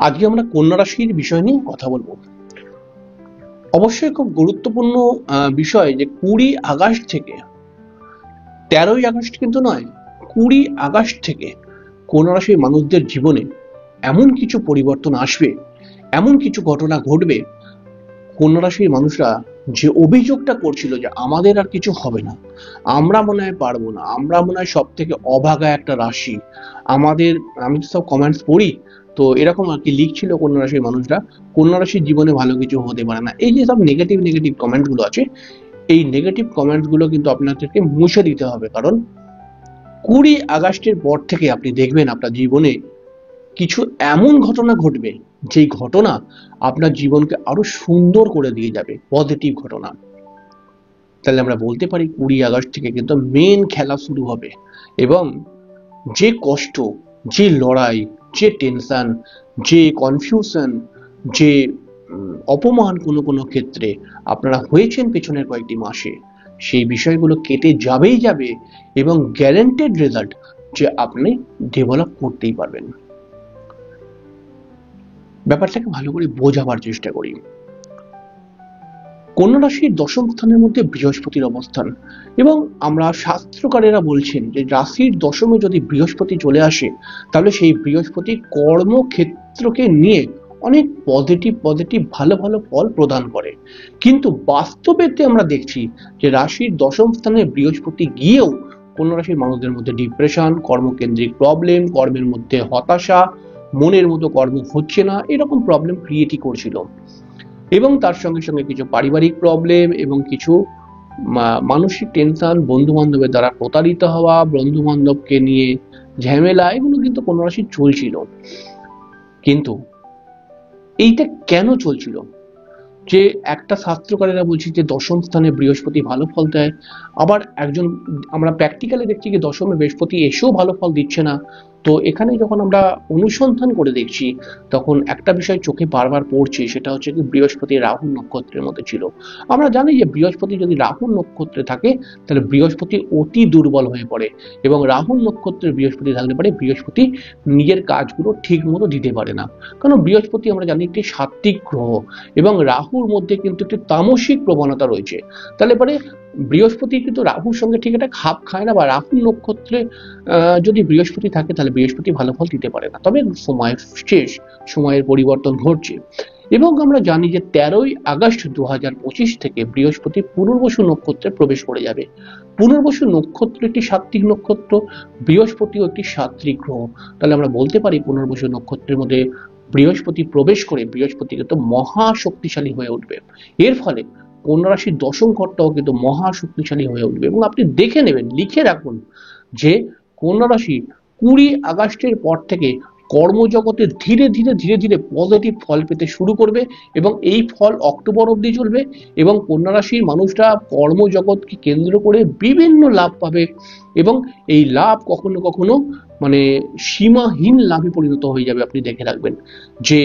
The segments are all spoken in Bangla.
আজকে আমরা কন্যা রাশির বিষয় নিয়ে কথা বলবো। অবশ্যই খুব গুরুত্বপূর্ণ বিষয় যে 20 আগস্ট থেকে 13ই আগস্ট কিন্তু নয়, 20 আগস্ট থেকে কন্যা রাশির মানুষদের জীবনে এমন কিছু পরিবর্তন আসবে, এমন কিছু ঘটনা ঘটবে। কন্যা রাশির মানুষরা যে অভিযোগটা করছিল যে আমাদের আর কিছু হবে না, আমরা মনে হয় পারবো না, আমরা মনে হয় সব থেকে অভাগা একটা রাশি, আমাদের, আমি তো সব কমেন্টস পড়ি, তো এরকম আর কি লিখছিল কন্যা রাশির মানুষরা, কন্যা রাশির জীবনে ভালো কিছু হতে পারে না। এই যে সব নেগেটিভ নেগেটিভ কমেন্ট গুলো আছে, এই নেগেটিভ কমেন্টস গুলো কিন্তু আপনাদেরকে মুছে দিতে হবে। কারণ 20 আগস্টের পর থেকে আপনি দেখবেন আপনার জীবনে কিছু এমন ঘটনা ঘটবে, যেই ঘটনা আপনার জীবনকে আরো সুন্দর করে দিয়ে যাবে, পজিটিভ ঘটনা। তাহলে আমরা বলতে পারি 20 আগস্ট থেকে কিন্তু মেন খেলা শুরু হবে, এবং যে কষ্ট, যে লড়াই, যে টেনশন, যে কনফিউশন, যে অপমান কোনো কোনো ক্ষেত্রে আপনারা হয়েছেন পেছনের কয়েকটি মাসে, সেই বিষয়গুলো কেটে যাবেই যাবে, এবং গ্যারান্টেড রেজাল্ট যে আপনি ডেভেলপ করতেই পারবেন। ব্যাপারটাকে ভালো করে বোঝাবার চেষ্টা করি। কন্যা রাশির দশম স্থানের মধ্যে বৃহস্পতির অবস্থান, এবং আমরা শাস্ত্রকারেরা বলছেন যে রাশির দশমে যদি বৃহস্পতি চলে আসে, তাহলে সেই বৃহস্পতি কর্মক্ষেত্রকে নিয়ে অনেক পজিটিভ ভালো ভালো ফল প্রদান করে। কিন্তু বাস্তবেতে আমরা দেখছি যে রাশির দশম স্থানে বৃহস্পতি গিয়েও কন্যা রাশির মানুষদের মধ্যে ডিপ্রেশন, কর্মকেন্দ্রিক প্রবলেম, কর্মের মধ্যে হতাশা, মনের মতো কর্ম হচ্ছে না, এরকম প্রবলেম ক্রিয়েটই করছিল। এবং তার সঙ্গে সঙ্গে কিছু পারিবারিক প্রবলেম এবং কিছু মানসিক টেনশন, বন্ধু বান্ধবের দ্বারা প্রতারিত হওয়া, বন্ধু বান্ধবকে নিয়ে ঝামেলা, এগুলো কিন্তু কন্যা রাশির চলছিল। কিন্তু এইটা কেন চলছিল? যে একটা শাস্ত্রকারেরা বলছে যে দশম স্থানে বৃহস্পতি ভালো ফল দেয়, আবার একজন আমরা প্র্যাকটিক্যালি দেখছি যে দশমে বৃহস্পতি এসেও ভালো ফল দিচ্ছে না। তো এখানে যখন আমরা অনুসন্ধান করে দেখছি, তখন একটা বিষয় চোখে বারবার পড়ছে, সেটা হচ্ছে কি বৃহস্পতি রাহু নক্ষত্রের মধ্যে ছিল। আমরা জানি যে বৃহস্পতি যদি রাহু নক্ষত্রে থাকে, তাহলে বৃহস্পতি অতি দুর্বল হয়ে পড়ে, এবং রাহু নক্ষত্রে বৃহস্পতি থাকলে পারে বৃহস্পতি নিজের কাজগুলো ঠিক মতো দিতে পারে না। কারণ বৃহস্পতি আমরা জানি একটি সাত্ত্বিক গ্রহ, এবং রাহুর মধ্যে কিন্তু একটি তামসিক প্রবণতা রয়েছে। তাহলে পরে বৃহস্পতি কিন্তু রাহুর সঙ্গে ঠিক এটা খাপ খায় না, বা রাহু নক্ষত্রে যদি বৃহস্পতি থাকে তাহলে বৃহস্পতি ভালো ফল দিতে পারে না। তবে সময় শেষ, সময়ের পরিবর্তন ঘটছে, এবং আমরা জানি যে 13ই আগস্ট 2025 থেকে বৃহস্পতি পুনর্বসু নক্ষত্রে প্রবেশ করে যাবে। পুনর্বসু নক্ষত্র একটি সাত্ত্বিক নক্ষত্র, বৃহস্পতিও একটি সাত্ত্বিক গ্রহ। তাহলে আমরা বলতে পারি পুনর্বসু নক্ষত্রের মধ্যে বৃহস্পতি প্রবেশ করে বৃহস্পতি কিন্তু মহা শক্তিশালী হয়ে উঠবে। এর ফলে কন্যা রাশির দশম ঘরটাও কিন্তু মহা শক্তিশালী হয়ে উঠবে। এবং আপনি দেখে নেবেন, লিখে রাখুন যে কন্যা রাশি 20 আগস্টের পর থেকে কর্মজগতে ধীরে ধীরে পজিটিভ ফল পেতে শুরু করবে, এবং এই ফল অক্টোবর অবধি চলবে, এবং কন্যা রাশির মানুষরা কর্মজগৎকে কেন্দ্র করে বিভিন্ন লাভ পাবে, এবং এই লাভ কখনো কখনো মানে সীমাহীন লাভে পরিণত হয়ে যাবে। আপনি দেখে রাখবেন যে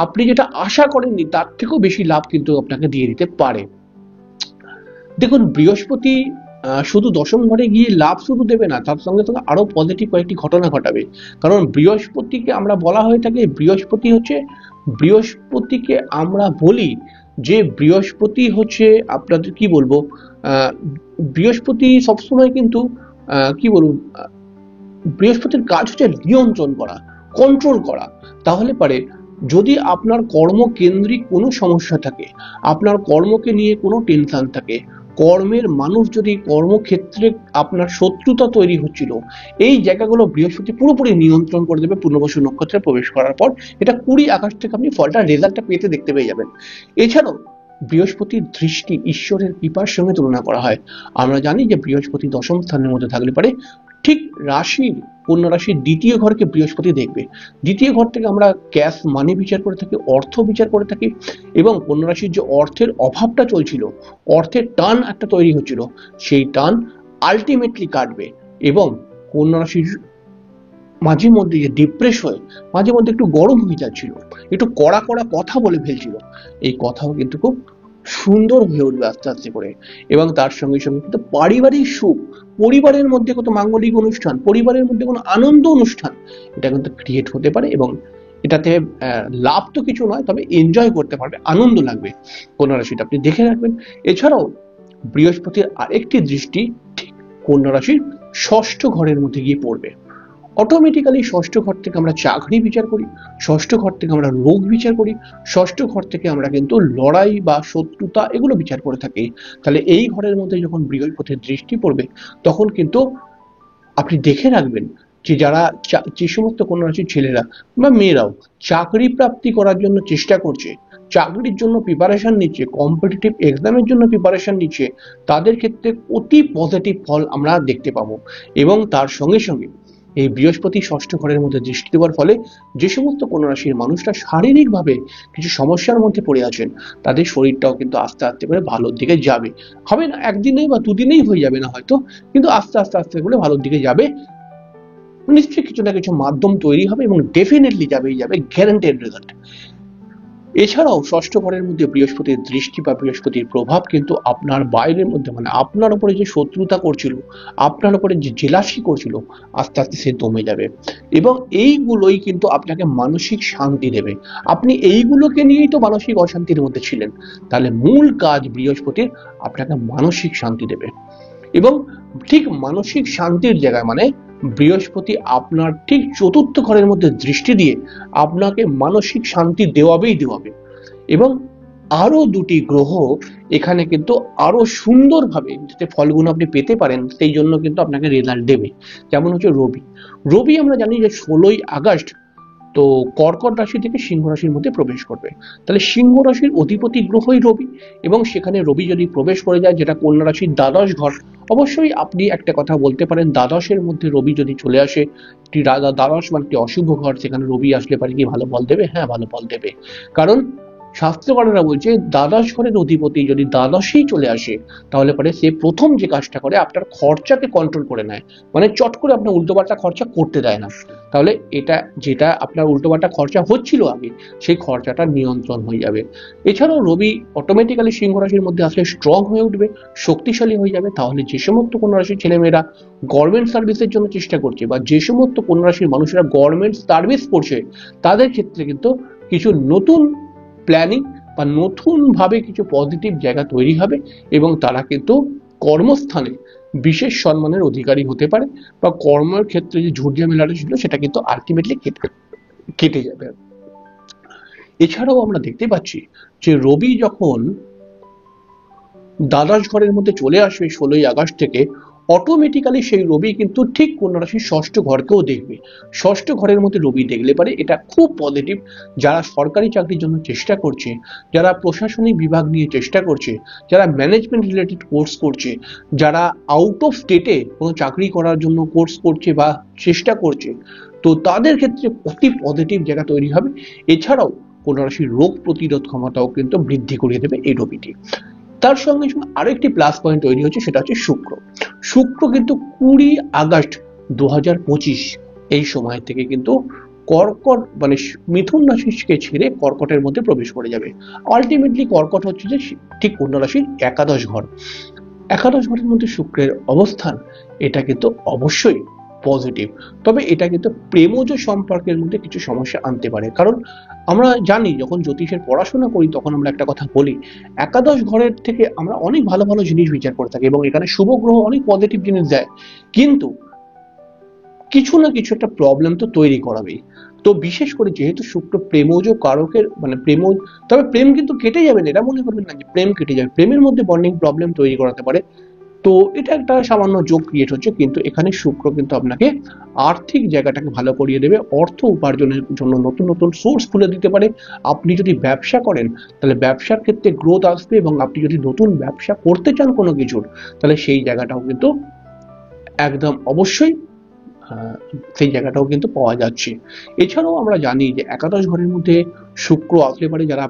আপনি যেটা আশা করেননি তার থেকেও বেশি লাভ কিন্তু আপনাকে দিয়ে দিতে পারে। দেখুন, বৃহস্পতি শুধু দশম ঘরে গিয়ে লাভ শুধু দেবে না, তার সঙ্গে সঙ্গে আরো পজিটিভ কয়েকটি ঘটনা ঘটাবে। কারণ বৃহস্পতিকে আমরা বলা হয়ে থাকে, বৃহস্পতিকে আমরা বলি যে বৃহস্পতি হচ্ছে, আপনাদের কি বলবো, বৃহস্পতি সবসময় কিন্তু কি বলবো, বৃহস্পতির কাজ হচ্ছে নিয়ন্ত্রণ করা, কন্ট্রোল করা। তাহলে পারে যদি আপনার কর্মকেন্দ্রিক কোনো সমস্যা থাকে, আপনার কর্মকে নিয়ে কোনো টেনশন থাকে, কর্মের মানুষ যদি কর্মক্ষেত্রে আপনার শত্রুতা তৈরি হচ্ছিল, এই জায়গাগুলো বৃহস্পতি পুরোপুরি নিয়ন্ত্রণ করে দেবে পুনর্বসু নক্ষত্রে প্রবেশ করার পর। এটা 20 আগস্ট থেকে আপনি ফলটা, রেজাল্টটা পেতে দেখতে পেয়ে যাবেন। এছাড়াও বৃহস্পতির দৃষ্টি ঈশ্বরের কৃপার সঙ্গে তুলনা করা হয়। আমরা জানি যে বৃহস্পতি দশম স্থানের মধ্যে থাকলে পারে ঠিক রাশির, কন্যা রাশির দ্বিতীয় ঘরকে বৃহস্পতি দেখবে। দ্বিতীয় ঘর থেকে আমরা ক্যাশ মানি বিচার করে থাকি, অর্থ বিচার করে থাকি, এবং কন্যা রাশির যে অর্থের অভাবটা চলছিল, অর্থের টান একটা তৈরি হচ্ছিল, সেই টান আলটিমেটলি কাটবে। এবং কন্যা রাশির মাঝে মধ্যে যে ডিপ্রেস হয়ে মাঝে মধ্যে একটু গরম হয়ে যাচ্ছিল, একটু কড়া কথা বলে ফেলছিল, এই কথাও কিন্তু খুব সুন্দর হয়ে উঠবে আস্তে আস্তে করে। এবং তার সঙ্গে সঙ্গে কিন্তু পারিবারিক সুখ, পরিবারের মধ্যে কত মাঙ্গলিক অনুষ্ঠান, পরিবারের মধ্যে কোনো আনন্দ অনুষ্ঠান, এটা কিন্তু ক্রিয়েট হতে পারে। এবং এটাতে লাভ তো কিছু নয়, তবে এনজয় করতে পারবে, আনন্দ লাগবে কন্যা রাশিটা, আপনি দেখে রাখবেন। এছাড়াও বৃহস্পতির আরেকটি দৃষ্টি ঠিক কন্যা রাশির ষষ্ঠ ঘরের মধ্যে গিয়ে পড়বে। অটোমেটিক্যালি ষষ্ঠ ঘর থেকে আমরা চাকরি বিচার করি, ষষ্ঠ ঘর থেকে আমরা রোগ বিচার করি, ষষ্ঠ ঘর থেকে আমরা কিন্তু লড়াই বা শত্রুতা এগুলো বিচার করে থাকি। তাহলে এই ঘরের মধ্যে যখন বৃহস্পতির দৃষ্টি পড়বে, তখন কিন্তু আপনি দেখে রাখবেন যে যারা যে সমস্ত কন্যা রাশির ছেলেরা বা মেয়েরাও চাকরি প্রাপ্তি করার জন্য চেষ্টা করছে, চাকরির জন্য প্রিপারেশন নিচ্ছে, কম্পিটিটিভ এক্সামের জন্য প্রিপারেশন নিচ্ছে, তাদের ক্ষেত্রে অতি পজিটিভ ফল আমরা দেখতে পাবো। এবং তার সঙ্গে সঙ্গে এই বৃহস্পতি ষষ্ঠ ঘরের মধ্যে দৃষ্টি দেওয়ার ফলে যে সমস্ত কন্যা রাশির মানুষরা শারীরিকভাবে কিছু সমস্যার মধ্যে পড়ে আছেন, তাদের শরীরটাও কিন্তু আস্তে আস্তে করে ভালোর দিকে যাবে। হবে না একদিনেই বা দুদিনেই হয়ে যাবে না হয়তো, কিন্তু আস্তে আস্তে আস্তে করে ভালোর দিকে যাবে। নিশ্চয়ই কিছু না কিছু মাধ্যম তৈরি হবে এবং ডেফিনেটলি যাবেই যাবে, গ্যারান্টেড রেজাল্ট। এছাড়াও ষষ্ঠ ঘরের মধ্যে বৃহস্পতির দৃষ্টি বা বৃহস্পতির প্রভাব কিন্তু আপনার বাইরের মধ্যে, মানে আপনার উপরে যে শত্রুতা করছিল, আপনার উপরে যে জেলাসি করছিল, আস্তে আস্তে সে দমে যাবে। এবং এইগুলোই কিন্তু আপনাকে মানসিক শান্তি দেবে। আপনি এইগুলোকে নিয়েই তো মানসিক অশান্তির মধ্যে ছিলেন, তাহলে মূল কাজ বৃহস্পতির আপনাকে মানসিক শান্তি দেবে। এবং ঠিক মানসিক শান্তির জায়গায়, মানে বৃহস্পতি আপনার ঠিক চতুর্থ ঘরের মধ্যে দৃষ্টি দিয়ে আপনাকে মানসিক শান্তি দেওয়াবে। এবং আরো দুটি গ্রহ এখানে কিন্তু আরো সুন্দরভাবে যাতে ফলগুলো আপনি পেতে পারেন, সেই জন্য কিন্তু আপনাকে রেজাল্ট দেবে। যেমন হচ্ছে রবি। রবি আমরা জানি যে 16ই আগস্ট তো কর্কট রাশি থেকে সিংহ রাশির মধ্যে প্রবেশ করবে। তাহলে সিংহ রাশির অধিপতি গ্রহই রবি, এবং সেখানে রবি যদি প্রবেশ করে যায়, যেটা কন্যা রাশির দ্বাদশ ঘর, অবশ্যই আপনি একটা কথা বলতে পারেন, দ্বাদশের মধ্যে রবি যদি চলে আসে, দ্বাদশ মানে একটি অশুভ ঘর, সেখানে রবি আসলে পারে কি ভালো ফল দেবে? হ্যাঁ, ভালো ফল দেবে। কারণ শাস্ত্রকারেরা বলছে দ্বাদশ ঘরের অধিপতি যদি দ্বাদশেই চলে আসে, তাহলে পরে সে প্রথম যে কাজটা করে আপনার খরচাকে কন্ট্রোল করে নেয়, মানে চট করে আপনার উল্টোপাল্টা খরচা করতে দেয় না। তাহলে এটা যেটা আপনার উল্টোপাল্টা খরচা হচ্ছিল আগে, সেই খরচাটা নিয়ন্ত্রণ হয়ে যাবে। এছাড়াও রবি অটোমেটিক্যালি সিংহ রাশির মধ্যে আসলে স্ট্রং হয়ে উঠবে, শক্তিশালী হয়ে যাবে। তাহলে যে সমস্ত কন্যা রাশির ছেলেমেয়েরা গভর্নমেন্ট সার্ভিসের জন্য চেষ্টা করছে, বা যে সমস্ত কন্যা রাশির মানুষেরা গভর্নমেন্ট সার্ভিস করছে, তাদের ক্ষেত্রে কিন্তু কিছু নতুন প্ল্যানিং বা নতুন ভাবে কিছু পজিটিভ জায়গা তৈরি হবে, এবং তারা কিন্তু কর্মস্থানে বিশেষ সম্মানের অধিকারী হতে পারে, বা কর্মের ক্ষেত্রে যে ঝুটঝামেলাটা ছিল সেটা কিন্তু আলটিমেটলি কেটে যাবে। এছাড়াও আমরা দেখতে পাচ্ছি যে রবি যখন দ্বাদশ ঘরের মধ্যে চলে আসবে 16ই আগস্ট থেকে, অটোমেটিক্যালি সেই রবি কিন্তু ঠিক কন্যা রাশির ষষ্ঠ ঘরকেও দেখবে। ষষ্ঠ ঘরের মধ্যে রবি দেখলে পারে এটা খুব পজিটিভ। যারা সরকারি চাকরির জন্য চেষ্টা করছে, যারা প্রশাসনিক বিভাগ নিয়ে চেষ্টা করছে, যারা ম্যানেজমেন্ট রিলেটেড কোর্স করছে, যারা আউট অফ স্টেটে কোনো চাকরি করার জন্য কোর্স করছে বা চেষ্টা করছে, তো তাদের ক্ষেত্রে অতি পজিটিভ জায়গা তৈরি হবে। এছাড়াও কন্যা রাশির রোগ প্রতিরোধ ক্ষমতাও কিন্তু বৃদ্ধি করিয়ে দেবে এই রবিটি। তার সঙ্গে সঙ্গে আরো একটি প্লাস পয়েন্ট তৈরি হচ্ছে, সেটা হচ্ছে শুক্র। শুক্র কিন্তু 20 আগস্ট 2025 এই সময় থেকে কিন্তু কর্কট মানে মিথুন রাশিকে ছেড়ে কর্কটের মধ্যে প্রবেশ করে যাবে। আলটিমেটলি কর্কট হচ্ছে যে ঠিক কন্যা রাশির একাদশ ঘর। একাদশ ঘরের মধ্যে শুক্রের অবস্থান, এটা কিন্তু অবশ্যই পজিটিভ। তবে এটা কিন্তু প্রেমজ সম্পর্কের মধ্যে কিছু সমস্যা আনতে পারে। কারণ আমরা জানি যখন জ্যোতিষের পড়াশোনা করি, তখন আমরা একটা কথা বলি, একাদশ ঘরের থেকে আমরা অনেক ভালো ভালো জিনিস বিচার করে থাকি, এবং এখানে শুভ গ্রহ অনেক পজিটিভ জিনিস দেয়, কিন্তু কিছু না কিছু একটা প্রবলেম তো তৈরি করাবেই। তো বিশেষ করে যেহেতু শুক্র প্রেমজ কারকের মানে প্রেমজ, তবে প্রেম কিন্তু কেটে যাবে না, এটা মনে করবেন না যে প্রেম কেটে যাবে। প্রেমের মধ্যে বন্ডিং প্রবলেম তৈরি করাতে পারে। তো এটা একটা সামান্য যোগ ক্রিয়েট হচ্ছে, কিন্তু এখানে শুক্র কিন্তু আপনাকে আর্থিক জায়গাটাকে ভালো করিয়ে দেবে, অর্থ উপার্জনের জন্য নতুন নতুন সোর্স খুলে দিতে পারে। আপনি যদি ব্যবসা করেন, তাহলে ব্যবসার ক্ষেত্রে গ্রোথ আসবে, এবং আপনি যদি নতুন ব্যবসা করতে চান কোনো কিছুর, তাহলে সেই জায়গাটাও কিন্তু একদম অবশ্যই সেই জায়গাটাও কিন্তু পাওয়া যাচ্ছে। এছাড়াও আমরা জানি যে একাদশ ঘরের মধ্যে শুক্র আসলে পারে, যারা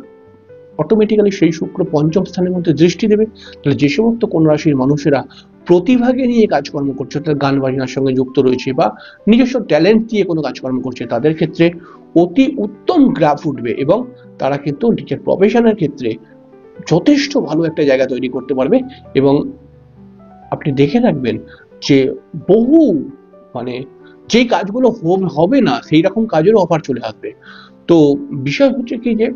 অটোমেটিক্যালি সেই শুক্র পঞ্চম স্থানের মধ্যে দৃষ্টি দেবে। তাহলে যে সমস্ত কন্যা রাশির মানুষেরা প্রতিভাকে নিয়ে কাজকর্ম করছে, অর্থাৎ গান বাজনার সঙ্গে যুক্ত রয়েছে, বা নিজস্ব ট্যালেন্ট দিয়ে কোনো কাজকর্ম করছে, তাদের ক্ষেত্রে অতি উত্তম গ্রাফ উঠবে, এবং তারা কিন্তু নিজের প্রফেশনের ক্ষেত্রে যথেষ্ট ভালো একটা জায়গা তৈরি করতে পারবে। এবং আপনি দেখে রাখবেন যে বহু মানে যেই কাজগুলো হবে না সেই রকম কাজেরও অফার চলে আসবে। তো বিষয় হচ্ছে কি যে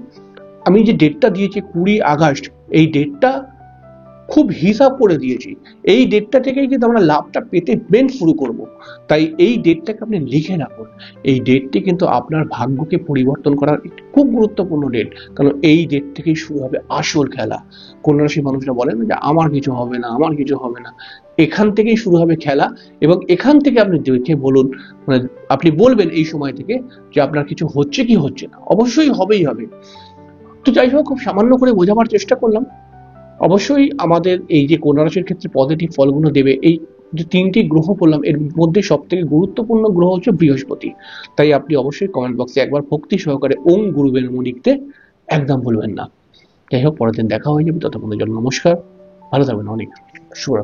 আমি যে ডেটটা দিয়েছি 20 আগস্ট, এই ডেটটা খুব হিসাব করে দিয়েছি। এই ডেটটা থেকেই কিন্তু আমরা লাভটা পেতে মেন শুরু করব। তাই এই ডেটটাকে আপনি লিখে রাখুন। এই ডেটটি কিন্তু আপনার ভাগ্যকে পরিবর্তন করার একটি খুব গুরুত্বপূর্ণ ডেট। কারণ এই ডেট থেকেই শুরু হবে আসল খেলা। কন্যা রাশির মানুষরা বলেন যে আমার কিছু হবে না, আমার কিছু হবে না। এখান থেকেই শুরু হবে খেলা, এবং এখান থেকে আপনি দেখে বলুন, মানে আপনি বলবেন এই সময় থেকে যে আপনার কিছু হচ্ছে কি হচ্ছে না। অবশ্যই হবেই হবে। তো যাই হোক, খুব সামান্য করে বোঝাবার চেষ্টা করলাম। অবশ্যই আমাদের এই যে কন্যা রাশির ক্ষেত্রে পজিটিভ ফলগুলো দেবে, এই যে 3টি গ্রহ বললাম এর মধ্যে সব থেকে গুরুত্বপূর্ণ গ্রহ হচ্ছে বৃহস্পতি। তাই আপনি অবশ্যই কমেন্ট বক্সে একবার ভক্তি সহকারে ওম গুরুবে নমঃ লিখতে একদম ভুলবেন না। যাই হোক, পরের দিন দেখা হয়ে যাবে। ততক্ষণের জন্য নমস্কার, ভালো থাকবেন, অনেক শুভরাত্রি।